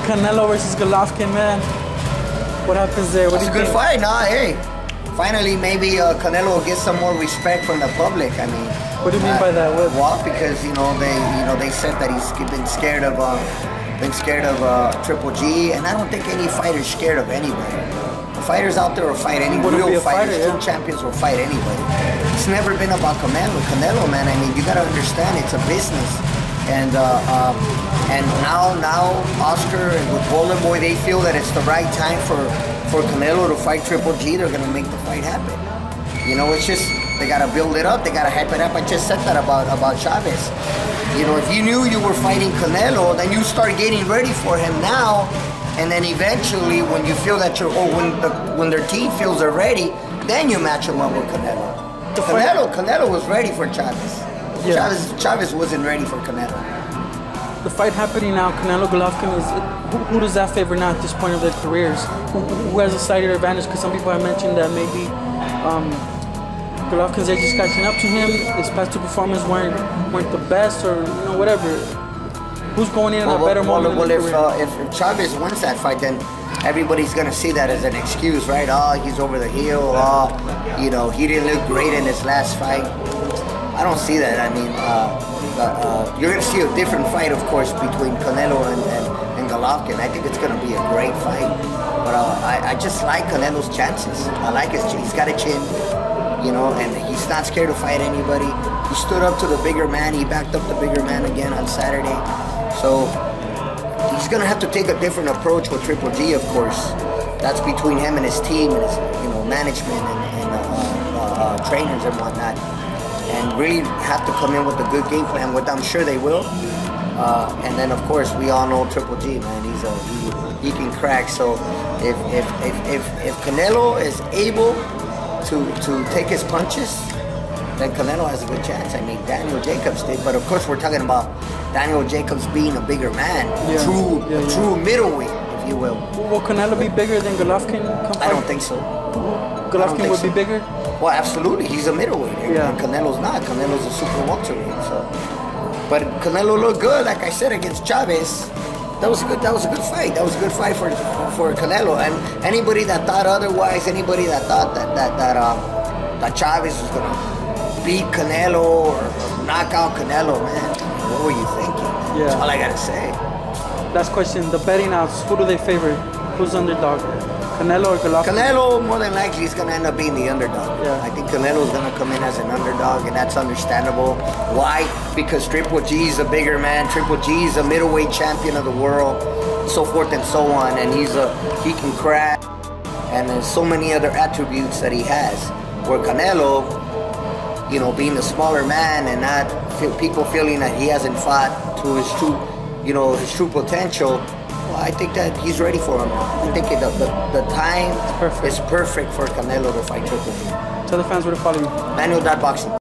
Canelo versus Golovkin, man. What happens there? What It's a good fight. Nah, hey. Finally, maybe Canelo will get some more respect from the public. I mean, what do you mean by that? Well, because they said that he's been scared of Triple G, and I don't think any fighter's scared of anybody. The fighters out there will fight any real fighters. True champions will fight anybody. It's never been about Canelo. Canelo, man. I mean, you gotta understand it's a business, and now Oscar and with Golden Boy, they feel that it's the right time for Canelo to fight Triple G. They're gonna make the fight happen. You know, it's just they gotta build it up. They gotta hype it up. I just said that about Chavez. You know, if you knew you were fighting Canelo, then you start getting ready for him now, and then eventually, when you feel that when their team feels they're ready, then you match him up with Canelo. Canelo was ready for Chavez. Yeah. Chavez wasn't ready for Canelo. The fight happening now, Canelo Golovkin, who does that favor now at this point of their careers? Who has a slighter advantage? Because some people have mentioned that maybe Golovkin's age is catching up to him. His past two performances weren't the best, or whatever. Who's going in a better moment? Well, if Chavez wins that fight, then everybody's gonna see that as an excuse, right? Oh, he's over the hill. Oh, he didn't look great in his last fight. I don't see that. I mean, you're going to see a different fight, of course, between Canelo and Golovkin. I think it's going to be a great fight. But I just like Canelo's chances. I like he's got a chin, and he's not scared to fight anybody. He stood up to the bigger man. He backed up the bigger man again on Saturday. So he's going to have to take a different approach with Triple G, of course. That's between him and his team and his management and trainers and whatnot. And really have to come in with a good game plan, which I'm sure they will. And then, of course, we all know Triple G, man. He can crack. So if Canelo is able to take his punches, then Canelo has a good chance. I mean, Daniel Jacobs did, but of course we're talking about Daniel Jacobs being a bigger man, true middleweight, if you will. Will Canelo be bigger than Golovkin? I don't think so. Golovkin would be bigger? Well, absolutely. He's a middleweight. And Canelo's not. Canelo's a super welterweight. So, but Canelo looked good, like I said, against Chavez. That was a good fight. That was a good fight for Canelo. And anybody that thought otherwise, anybody that thought that Chavez was gonna beat Canelo or knock out Canelo, man, what were you thinking? Yeah. That's all I gotta say. Last question: the betting odds. Who do they favor? Who's underdog? Canelo or Golovkin? Canelo, more than likely, is going to end up being the underdog. Yeah. I think Canelo's going to come in as an underdog, and that's understandable. Why? Because Triple G is a bigger man. Triple G is a middleweight champion of the world, so forth and so on. And he can crack, and there's so many other attributes that he has. Where Canelo, being a smaller man and not people feeling that he hasn't fought to his true potential. Well, I think that he's ready for him now. I think the time is perfect for Canelo to fight Triple G. Tell the fans where to follow you. Manuel.boxing.